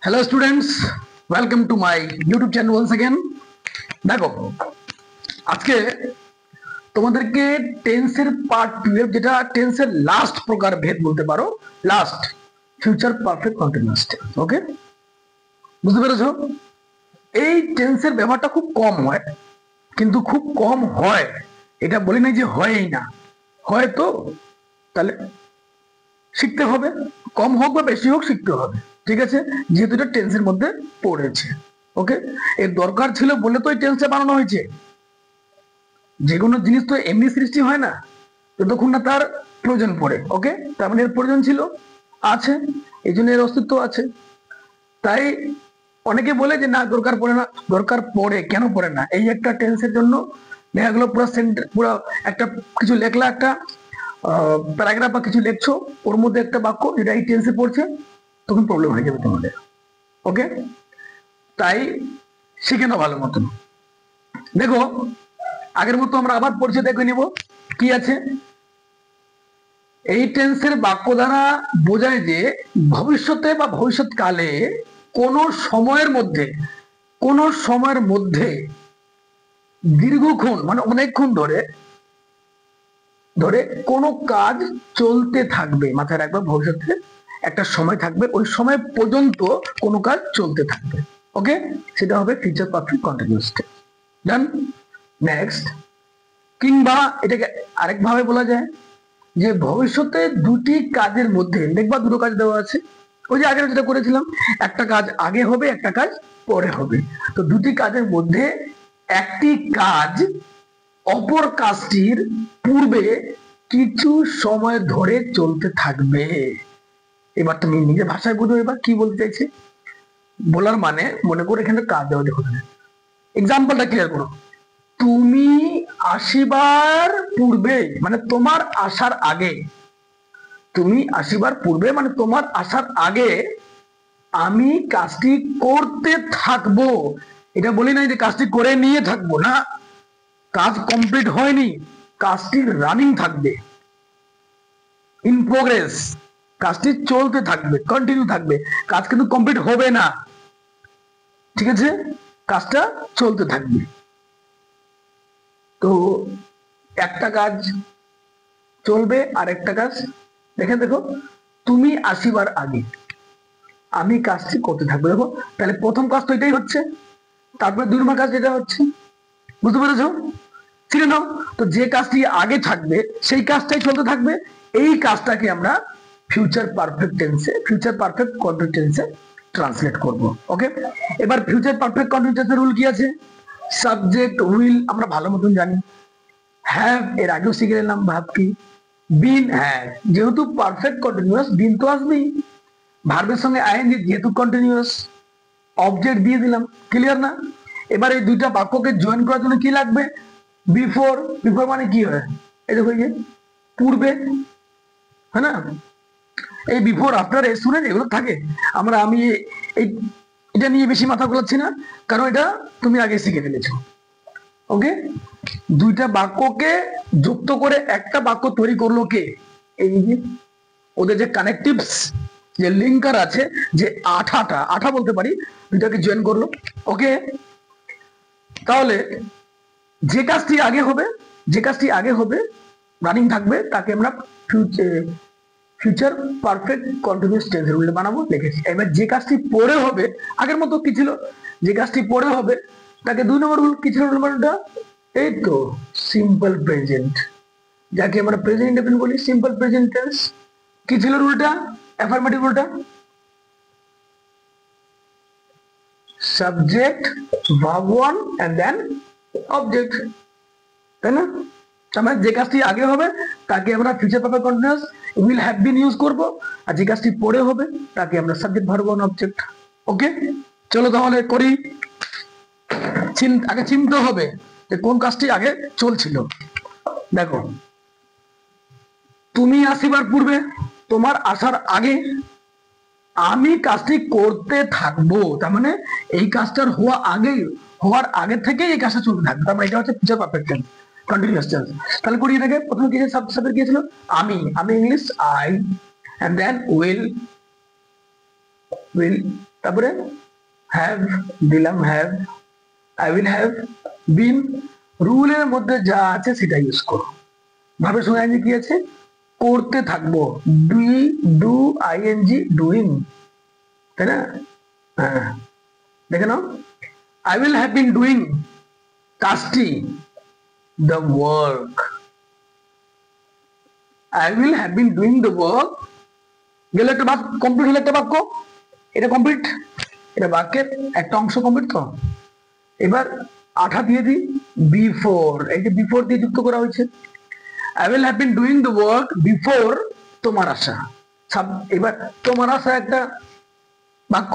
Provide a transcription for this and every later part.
Hello students, welcome to my YouTube channel once again. দেখো, আজকে তোমাদেরকে টেন্সের পার্ট 12, যেটা টেন্সের লাস্ট প্রকার ভেদ বলতে পারো, last future perfect continuous tense. Okay, বুঝতে পেরেছো? এই টেন্সের ব্যবহারটা খুব কম হয়, কিন্তু খুব কম হয় এটা বলি নাই যে হয়ই না, হয় তো তাহলে শিখতে হবে, কম হোক বা বেশি হোক শিখতে হবে। ঠিক আছে, যেহেতু এটা টেন্সের মধ্যে পড়েছে। ওকে, এর দরকার ছিল বলে তো এই টেন্সটা বানানো হয়েছে। যে কোনো জিনিস তো এমনি সৃষ্টি হয় না, যতক্ষণ না তার প্রয়োজন পড়ে। ওকে, তার মানে এর প্রয়োজন ছিল, আছে, এই জন্য এর অস্তিত্ব আছে। তাই অনেকে বলে যে না দরকার পড়ে না, দরকার পড়ে। কেন পড়ে না? এই একটা টেন্সের জন্য দেখা গেলো পুরো একটা কিছু লেখলা, একটা প্যারাগ্রাফ বা কিছু লিখছো, ওর মধ্যে একটা বাক্য যেটা এই টেন্সে পড়ছে, তখন প্রবলেম হয়ে যাবে তোমাদের। ওকে, তাই শিখে নাও ভালো মতন। দেখো, আগের মতো আমরা আবার পড়ছে দেখে নিব কি আছে। এই টেন্সের বাক্য দ্বারা বোঝায় যে ভবিষ্যতে বা ভবিষ্যৎকালে কোন সময়ের মধ্যে, কোন সময়ের মধ্যে দীর্ঘক্ষণ মানে অনেকক্ষণ ধরে ধরে কোনো কাজ চলতে থাকবে। মাথায় রাখবে, ভবিষ্যতে একটা সময় থাকবে, ওই সময় পর্যন্ত কোনো কাজ চলতে থাকবে। ওকে, সেটা হবে ফিউচার পারফেক্ট কন্টিনিউয়াস টেন্স। ডান। নেক্সট, কিংবা এটাকে আরেকভাবে বলা যায় যে ভবিষ্যতে দুটি কাজের মধ্যে, দেখবা দুটো কাজ দেওয়া আছে, ওই যে আগে যেটা করেছিলাম, একটা কাজ আগে হবে, একটা কাজ পরে হবে। তো দুটি কাজের মধ্যে একটি কাজ অপর কাজটির পূর্বে কিছু সময় ধরে চলতে থাকবে। এবার তুমি নিজের ভাষায় বুঝো এবার কি বলতে চাইছে। বলার মানে, মনে করে এখানে কাজ দেওয়া, দেখো এক্সাম্পলটা ক্লিয়ার করো। তুমি আসিবার পূর্বে মানে তোমার আসার আগে, তুমি আসিবার পূর্বে মানে তোমার আসার আগে আমি কাজটি করতে থাকবো। এটা বলি নাই যে কাজটি করে নিয়ে থাকবো না, কাজ কমপ্লিট হয়নি, কাজটি রানিং থাকবে, ইন প্রোগ্রেস, কাজটি চলতে থাকবে, কন্টিনিউ থাকবে, কাজ কিন্তু কমপ্লিট হবে না। ঠিক আছে, কাজটা চলতে থাকবে। তো একটা কাজ চলবে আর একটা কাজ, দেখো, তুমি আসিবার আগে আমি কাজটি করতে থাকবো। দেখো, তাহলে প্রথম কাজ তো এটাই হচ্ছে, তারপরে 2 নম্বর কাজ যেটা হচ্ছে, বুঝতে পেরেছো? ঠিক না? তো যে কাজটি আগে থাকবে সেই কাজটাই চলতে থাকবে। এই কাজটাকে আমরা ফিউচার পারফেক্ট টেন্সে, ফিউচার পারফেক্ট কন্টিনিউয়াস টেন্সে ট্রান্সলেট করব। ওকে, এবার ফিউচার পারফেক্ট কন্টিনিউয়াস টেন্সের রুল কি আছে? সাবজেক্ট উইল আমরা ভালো মতন জানি, হ্যাভ এর আগেও শিখে নিলাম ভাব কি, বিন, হ্যাঁ যেহেতু পারফেক্ট কন্টিনিউয়াস বিন তো আসবেই, ভার্বের সঙ্গে আইএনজি যেহেতু কন্টিনিউয়াস, অবজেক্ট দিয়ে দিলাম। ক্লিয়ার না? এবার এই দুইটা বাক্যকে জয়েন করার জন্য কি লাগবে? বিফোর। বিফোর মানে কি হয়? এই দেখো, এই যে পূর্বে, হ্যাঁ না? এই বিফোর আফটার এর শুনে এগুলো থাকে। আমি এই এটা নিয়ে বেশি মাথা গোলাচ্ছি না, কারণ এটা তুমি আগে শিখে ফেলেছো। ওকে, দুইটা বাক্যকে যুক্ত করে একটা বাক্য তৈরি করলো কে? এই যে ওদের যে কানেকটিভস, যে লিঙ্কার আছে, যে আঠা বলতে পারি, দুইটাকে জয়েন করলো। ওকে, তাহলে যে কাজটি আগে হবে, যে কাজটি আগে হবে রানিং থাকবে, তাকে আমরা ফিউচার পারফেক্ট কন্টিনিউয়াস টেন্সের রুলে বানাবো, লিখেছি। এবার যে কাজটি পরে হবে, আগের মতো কি ছিল, যে কাজটি পরে হবে তাকে 2 নম্বর রুল কি ছিল? রুলটা এই তো সিম্পল প্রেজেন্ট, যাকে আমরা প্রেজেন্ট ইনডেফিনিট বলি, সিম্পল প্রেজেন্ট টেন্স। কি ছিল রুলটা? অ্যাফার্মেটিভ রুলটা, subject, verb 1 and then object, তাই না? মানে যে কাজটি আগে হবে তাকে আমরা future perfect continuous will have been use করব, আর যে কাজটি পরে হবে তাকে আমরা সাবজেক্ট, ভার্ব 1, অবজেক্ট। ওকে, চলো তাহলে করি। আগে চিনতে হবে যে কোন কাজটি আগে চলছিল। দেখো, তুমি আসিবার পূর্বে, তোমার আসার আগে আমি কাজটি করতে থাকবো, তার মানে এই কাজটার হওয়ার আগে থেকে এই কাজটা চলতে থাকবে। তার মানে এটা হচ্ছে future perfect tense, continuous tense. তাহলে করি এটাকে, প্রথমে কি সাবজেক্ট কি ছিল? আমি English I, and then will তারপরে হ্যাভ দিলাম, have, I will have been, রুলের মধ্যে যা আছে সেটা ইউজ করো। ভাবের সঙ্গে আইএনজি কি আছে, করতে থাকবো, ডু আইএনজি ডুইং, তাই না? হ্যাঁ, দেখে নাও, I will have been doing কাজটি, the work, I will have been doing the work, গেল একটা বাক্য কমপ্লিট হলো, একটা বাক্য এটা কমপ্লিট, এটা বাক্যের একটা অংশ কমপ্লিট। তো এবার আঠা দিয়ে দিই, বিফোর, এই যে বিফোর দিয়ে যুক্ত করা হয়েছে, I will have been doing the work before তোমার আসা। এবার তোমার আসা একটা বাক্য,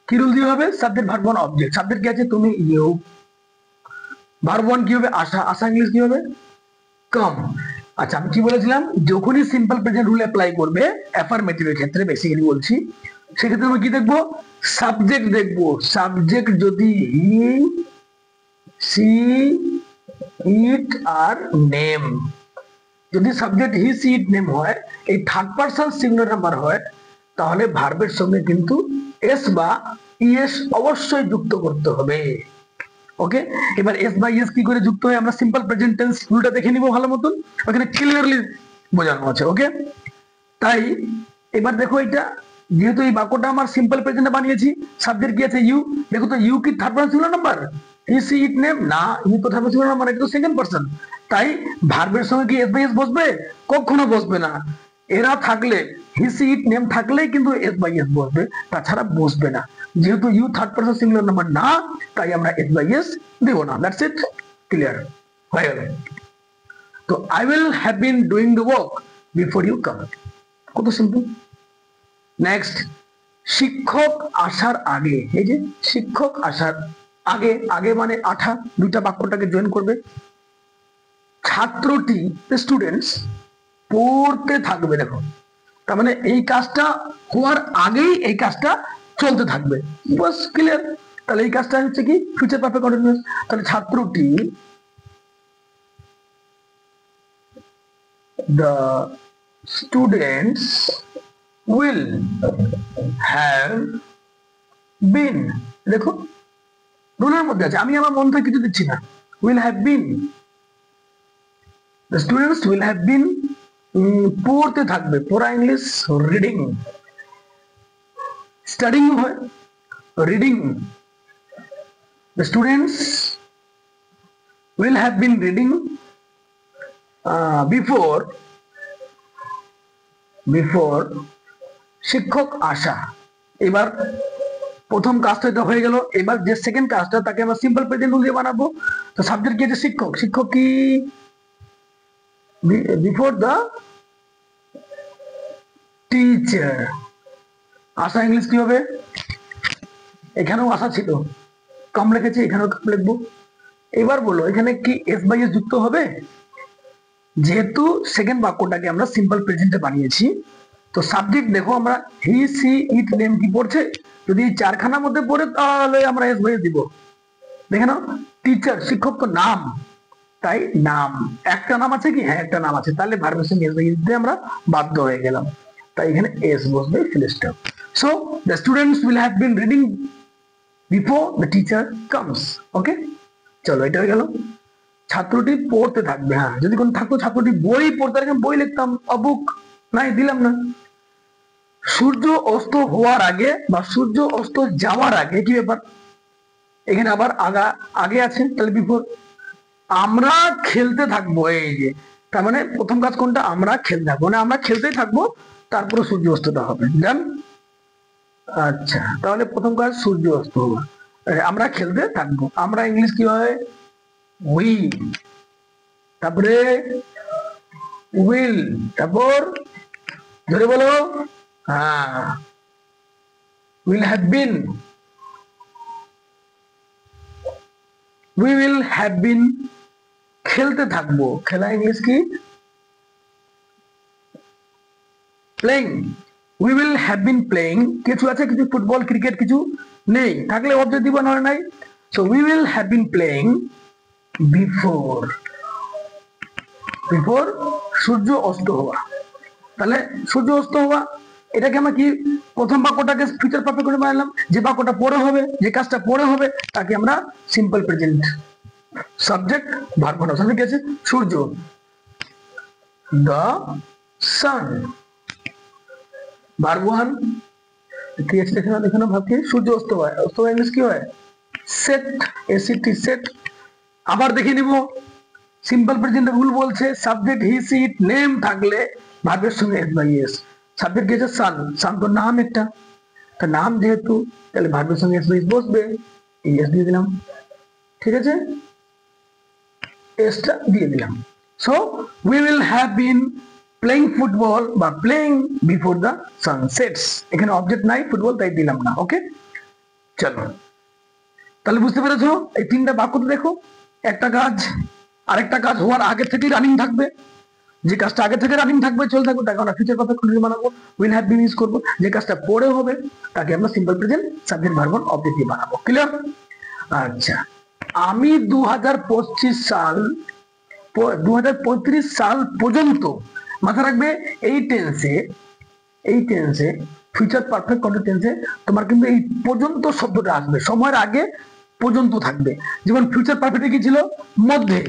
কি রুল দিয়ে হবে, subject verb one object, subject কি আছে তুমি, ইউ, ভার্ব ওয়ান কি হবে, আসা, আসা ইংলিশ কি হবে, কাম। আচ্ছা, আমি কি বলেছিলাম, যখনই সিম্পল প্রেজেন্ট রুল অ্যাপ্লাই করবে অ্যাফারমেটিভের ক্ষেত্রে বেসিক্যালি বলছি, সেক্ষেত্রে আমরা কি দেখবো, সাবজেক্ট দেখবো। সাবজেক্ট যদি হি, সি, ইট আর নেম, যদি subject he, she, it, name হয়, এই থার্ড পারসন সিঙ্গুলার নাম্বার হয়, তাহলে ভার্বের সঙ্গে কিন্তু এস বা ইএস অবশ্যই যুক্ত করতে হবে। ওকে, এবার এস বাই এস কি করে যুক্ত হয় আমরা সিম্পল প্রেজেন্ট টেন্স রুলটা দেখে নিব ভালো মতন, ওখানে ক্লিয়ারলি বোঝানো আছে। ওকে, তাই এবার দেখো, এটা যেহেতু এই বাক্যটা আমার সিম্পল প্রেজেন্টে বানিয়েছি, সাবজেক্ট কি আছে ইউ, দেখো তো ইউ কি third person singular number, he, she, it, name না, ইউ তো থার্ড পারসন সিঙ্গুলার নাম্বার, এটা তো সেকেন্ড পারসন, তাই ভার্বের সঙ্গে কি এস বাই এস বসবে, কখনো বসবে না। এরা থাকলে, হি, সি, ইট, নেম থাকলেই কিন্তু এস বাই এস বসবে, তাছাড়া বসবে না। যেহেতু you third person singular number না, তাই আমরা এস বাই এস দেব না। দ্যাটস ইট, ক্লিয়ার হয়ে গেল। তো I will have been doing the work before you come, কত সিম্পল। নেক্সট, শিক্ষক আসার আগে, এই যে শিক্ষক আসার আগে, আগে মানে আঠা, দুইটা বাক্যটাকে জয়েন করবে। ছাত্রটি, স্টুডেন্টস, পড়তে থাকবে, দেখো তার মানে এই কাজটা হওয়ার আগেই এই কাজটা চলতে থাকবে, বাস ক্লিয়ার। তাহলে এই কাজটা হচ্ছে কি ফিউচার পারফেক্ট কন্টিনিউয়াস। তাহলে ছাত্রটি, the students will have been, দেখো রুলের মধ্যে আছে, আমি আমার মন থেকে কিছু দিচ্ছি না, will have been, the students will have been, পড়তে থাকবে, পড়া ইংলিশ রিডিং, স্টাডিং হয় reading, the students will have been reading before শিক্ষক আসা। এবার প্রথম কাজটা এটা হয়ে গেল, এবার যে সেকেন্ড কাজটা তাকে আমরা সিম্পল প্রেজেন্ট রুল দিয়ে বানাবো। তো সাবজেক্ট কি আছে শিক্ষক, শিক্ষক কি বিফোর দ্য টিচার, আসা ইংলিশ কি হবে, এখানেও আসা ছিল, কম লিখেছি, এখানেও কম লিখবো। এবার বলো এখানে কি এস বাই এস যুক্ত হবে, যেহেতু সেকেন্ড বাক্যটাকে আমরা সিম্পল প্রেজেন্টে বানিয়েছি, তো সাবজেক্ট দেখো আমরা হি, সি, ইট, নেম কি পড়ছে, যদি এই চারখানার মধ্যে পড়ে তাহলে আমরা এস বাই এস দিব। দেখে নাও, টিচার শিক্ষক তো নাম, তাই নাম, একটা নাম আছে কি, হ্যাঁ একটা নাম আছে, তাহলে ভার্বের সঙ্গে এস বাই এস দিয়ে আমরা বাধ্য হয়ে গেলাম, তাই এখানে এস বসবে full stop. So the students will have been reading before the teacher comes. Okay, চলো এটা হয়ে গেল। ছাত্রটি পড়তে থাকবে, হ্যাঁ যদি কোনো থাকতো ছাত্রটি বই পড়তে থাকবে, বই লিখতাম, অবুক নাই দিলাম না। সূর্য অস্ত হওয়ার আগে বা সূর্য অস্ত যাওয়ার আগে, কি ব্যাপার, এখানে আবার আগে আছে, তাহলে বিফোর। আমরা খেলতে থাকবো, এই যে তার মানে প্রথম কাজ কোনটা, আমরা খেলতে থাকবো, মানে আমরা খেলতেই থাকবো, তারপরে সূর্য অস্তটা হবে, জান। আচ্ছা, তাহলে প্রথম কাজ সূর্য অস্ত হওয়া, আমরা খেলতে থাকবো, আমরা ইংলিশ কি হয়, উই, তারপরে উইল, তারপর ধরে বলো, হ্যাঁ will have bin, we will have বিন, খেলতে থাকবো, খেলা ইংলিশ কি, playing, we will have been playing, কিছু আছে কিছু ফুটবল ক্রিকেট কিছু নেই, থাকলে অবজেক্ট দিব, না নাই। So we will have been playing before, before সূর্য অস্ত হওয়া, তাহলে সূর্য অস্ত হওয়া, এটাকে আমরা কি প্রথম বাক্যটাকে ফিউচার পারফেক্ট করে বানালাম, যে বাক্যটা পরে হবে, যে কাজটা পরে হবে তাকে আমরা সিম্পল প্রেজেন্ট। সাবজেক্ট ভার্ব নাও, সাবজেক্ট কি আছে? সূর্য, দ্য সান। ভার্ব ওয়ান কি আছে দেখে নাও, দেখে নাও, ভাব কি? সূর্য অস্ত হয়, অস্ত হয় ইংলিশ কি হয়? Set, S E T set. আবার দেখে নিব, সিম্পল প্রেজেন্ট রুল বলছে subject he she it name থাকলে ভার্বের সঙ্গে এস বাই এস। সাবজেক্ট কি আছে? সান, সান তো নাম একটা, তা নাম যেহেতু তাহলে ভার্বের সঙ্গে এস বাই এস বসবে, এই এস দিয়ে দিলাম, ঠিক আছে, এসটা দিয়ে দিলাম। So we will have been playing football বা playing before the sun sets. এখানে অবজেক্ট নাই, ফুটবল তাই দিলাম না। ওকে, চলো তাহলে বুঝতে পেরেছো? এই তিনটা বাক্যতে দেখো, একটা কাজ আরেকটা কাজ হওয়ার আগে থেকেই রানিং থাকবে, যে কাজটা আগে থেকে রানিং থাকবে চলতে থাকবে তাকে আমরা ফিউচার পারফেক্ট কন্টিনিউ বানাবো, উইল হ্যাভ বিন ইউজ করবো। যে কাজটা পরে হবে তাকে আমরা simple present subject verb object দিয়ে বানাবো। ক্লিয়ার? আচ্ছা, আমি 2025 সাল 2035 সাল পর্যন্ত, মাথায় রাখবে এই টেন্সে ফিউচার পারফেক্ট কন্টিনিউ টেন্সে তোমার কিন্তু এই পর্যন্ত শব্দটা আসবে, সময়ের আগে পর্যন্ত থাকবে। যেমন ফিউচার পারফেক্টে কি ছিল? মধ্যে,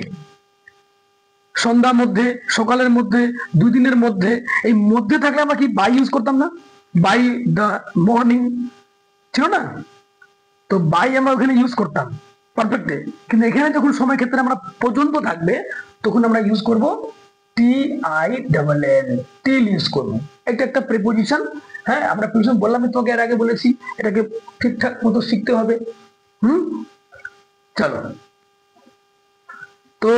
সন্ধ্যার মধ্যে, সকালের মধ্যে, দুই দিনের মধ্যে। এই মধ্যে থাকলে আমরা কি বাই ইউজ করতাম না? বাই দ্য মর্নিং ছিল না, তো বাই আমরা ওখানে ইউজ করতাম পারফেক্টে। কিন্তু এখানে যখন সময় ক্ষেত্রে আমরা পর্যন্ত থাকবে তখন আমরা ইউজ করব T I double L, till use করবো। এটা একটা প্রিপোজিশন। হ্যাঁ, আমরা প্রিপোজিশন বললাম, তোকে এর আগে বলেছি, এটাকে ঠিকঠাক মতো শিখতে হবে। চলো তো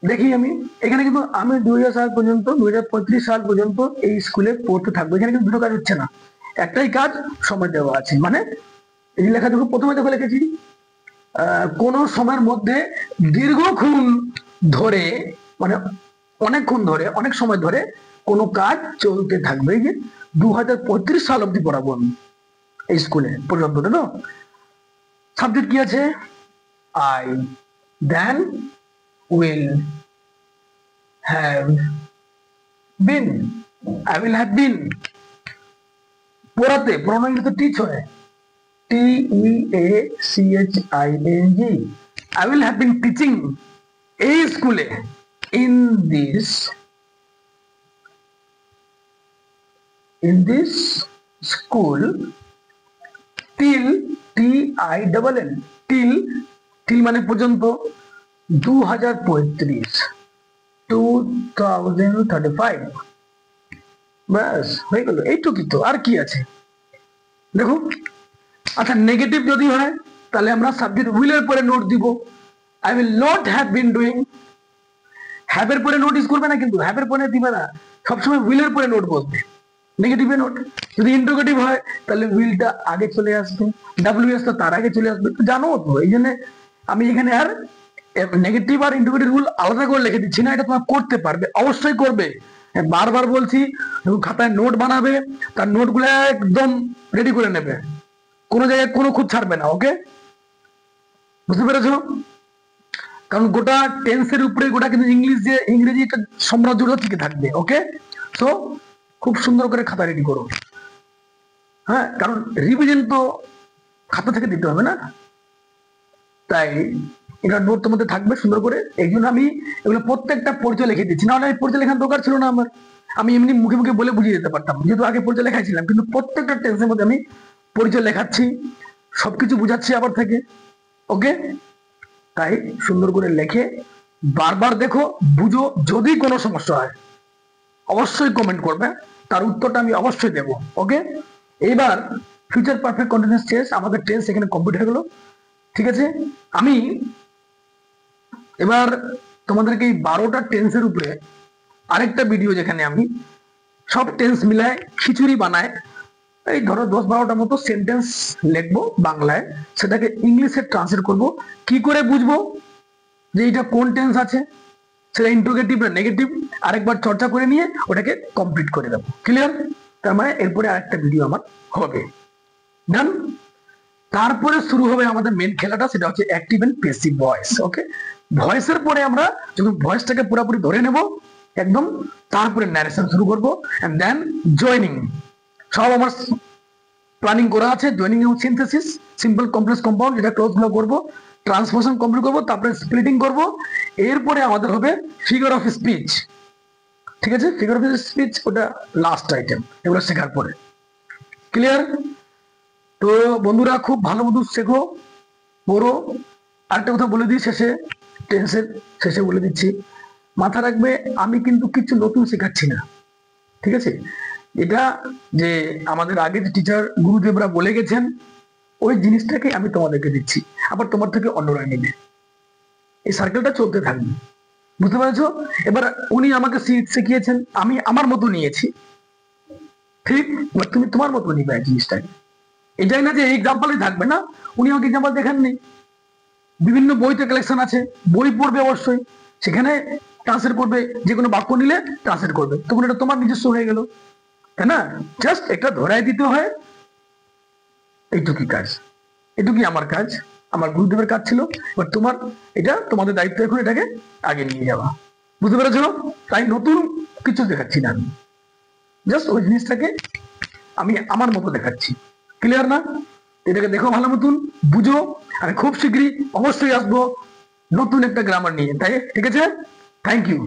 দেখি, আমি এখানে কিন্তু আমি 2000 সাল পর্যন্ত 2035 সাল পর্যন্ত এই স্কুলে পড়তে থাকবো। এখানে কিন্তু দুটো কাজ হচ্ছে না, একটাই কাজ সময় দেওয়া আছে। মানে এই লেখা দেখো, প্রথমে দেখো লিখেছি কোন সময়ের মধ্যে দীর্ঘক্ষণ ধরে, মানে অনেকক্ষণ ধরে, অনেক সময় ধরে কোনো কাজ চলতে থাকবে। এই যে 2035 সাল অব্দি পড়াবো আমি এই স্কুলে পর্যন্ত। তো সাবজেক্ট কি আছে? I, then will have been, I will have been। পড়াতে, পড়ানো কিন্তু টিচ হয়, TEACHING। I will have been teaching এই স্কুলে, in this school till TILL, till মানে পর্যন্ত 2035। ব্যাস হয়ে গেল, এইটুকুই তো, আর কি আছে দেখো। আচ্ছা, নেগেটিভ যদি হয় তাহলে আমরা সাবজেক্ট উইল এর পরে নোট দিব, I will not have been doing. Have এর পরে নোট ইউজ করবে না, কিন্তু হ্যাভ এর পরে দিবে না, সবসময় উইল এর পরে নোট বলবে, নেগেটিভে নোট। যদি ইন্টারোগেটিভ হয় তাহলে উইলটা আগে চলে আসবে, ডাব্লিউএস তো তার আগে চলে আসবে, জানো তো। এই জন্য আমি এখানে আর নেগেটিভ আর ইন্টারোগেটিভ রুল আলাদা করে লিখে দিচ্ছি না, এটা তোমরা করতে পারবে, অবশ্যই করবে। বারবার বলছি, খাতায় নোট বানাবে, তার নোটগুলো একদম রেডি করে নেবে, কোনো জায়গায় কোনো খুঁত ছাড়বে না। ওকে, বুঝতে পেরেছো? কারণ গোটা টেন্সের উপরে গোটা কিন্তু ইংরেজি একটা সাম্রাজ্যটা টিকে থাকবে। ওকে, সো খুব সুন্দর করে খাতা রেডি করো। হ্যাঁ, কারণ রিভিশন তো খাতা থেকে দিতে হবে না, তাই এটা নোট তোমাদের থাকবে সুন্দর করে। এই জন্য আমি এগুলো প্রত্যেকটা পরিচয় লিখে দিচ্ছি, নাহলে পরিচয় লেখার দরকার ছিল না আমার, আমি এমনি মুখে মুখে বলে বুঝিয়ে দিতে পারতাম, যেহেতু আগে পরিচয় লেখাইছিলাম। কিন্তু প্রত্যেকটা টেন্সের মধ্যে আমি পরিচয় লেখাচ্ছি, সবকিছু বুঝাচ্ছি আবার থেকে। ওকে, তাই সুন্দর করে লেখে বারবার দেখো, বুঝো। যদি কোনো সমস্যা হয় অবশ্যই কমেন্ট করবে, তার উত্তরটা আমি অবশ্যই দেবো। ওকে, এইবার ফিউচার পারফেক্ট কন্টিনিউয়াস টেন্স, আমাদের টেন্স এখানে কমপ্লিট হয়ে গেল। ঠিক আছে, আমি এবার তোমাদেরকে এই 12টা টেন্সের উপরে আরেকটা ভিডিও, যেখানে আমি সব টেন্স মিলায় খিচুড়ি বানায়, এই ধরো 10-12টা মতো সেন্টেন্স লিখবো বাংলায়, সেটাকে ইংলিশে ট্রান্সলেট করব। কি করে বুঝবো যে এটা কোন টেন্স আছে, সেটা ইন্টারোগেটিভ না নেগেটিভ, আরেকবার চর্চা করে নিয়ে ওটাকে কমপ্লিট করে দেবো। ক্লিয়ার? তার মানে এরপরে আরেকটা ভিডিও আমার হবে। ডান? তারপরে শুরু হবে আমাদের মেন খেলাটা, সেটা হচ্ছে অ্যাক্টিভ এন্ড প্যাসিভ ভয়েস। ওকে, ভয়েসের পরে আমরা যখন ভয়েসটাকে পুরোপুরি ধরে নেব একদম, তারপরে ন্যারেশন শুরু করবো, এন্ড দেন জয়নিং। সব আমার প্ল্যানিং করা আছে। জয়েনিং এবং সিনথেসিস, সিম্পল কমপ্লেক্স কম্পাউন্ড, যেটা ক্লোজ গুলো করবো, ট্রান্সফরমেশন কমপ্লিট করবো, তারপরে স্প্লিটিং করব। এরপরে আমাদের হবে ফিগার অফ স্পিচ। ঠিক আছে, ফিগার অফ স্পিচ ওটা লাস্ট আইটেম, এগুলো শেখার পরে। ক্লিয়ার? তো বন্ধুরা খুব ভালো মতো শেখো, পড়ো। আরেকটা কথা বলে দিই শেষে, টেন্সের শেষে বলে দিচ্ছি, মাথা রাখবে আমি কিন্তু কিছু নতুন শেখাচ্ছি না। ঠিক আছে, এটা যে আমাদের আগে যে টিচার গুরুদেবরা বলে গেছেন ওই জিনিসটাকে আমি তোমাদেরকে দিচ্ছি, আবার তোমার থেকে অন্যরা নেবে। এই সার্কেলটা চলতে থাকবে, বুঝতে পেরেছো? এবার উনি আমাকে শিখিয়েছেন, আমি আমার মতো নিয়েছি, ঠিক? এবার তুমি তোমার মতো নিবে এই জিনিসটাকে। এটাই না যে এক্সাম্পলই থাকবে না, উনি আমাকে এক্সাম্পল দেখাননি, বিভিন্ন বইতে কালেকশন আছে, বই পড়বে অবশ্যই, সেখানে ট্রান্সলেট করবে, যে কোনো বাক্য নিলে ট্রান্সলেট করবে, তখন এটা তোমার নিজস্ব হয়ে গেল, তাই না? জাস্ট এটা ধরাই দিতে হয়, এইটুকুই কাজ, এটুকুই আমার কাজ, আমার গুরুদেবের কাজ ছিল। এবার তোমার, এটা তোমাদের দায়িত্ব এখন এটাকে আগে নিয়ে যাওয়া, বুঝতে পেরেছো? তাই নতুন কিছু দেখাচ্ছি না, আমি জাস্ট ওই জিনিসটাকে আমি আমার মতো দেখাচ্ছি। ক্লিয়ার না? এটাকে দেখো ভালো মতন, বুঝো। আমি খুব শীঘ্রই অবশ্যই আসবো নতুন একটা গ্রামার নিয়ে, তাই ঠিক আছে? Thank you.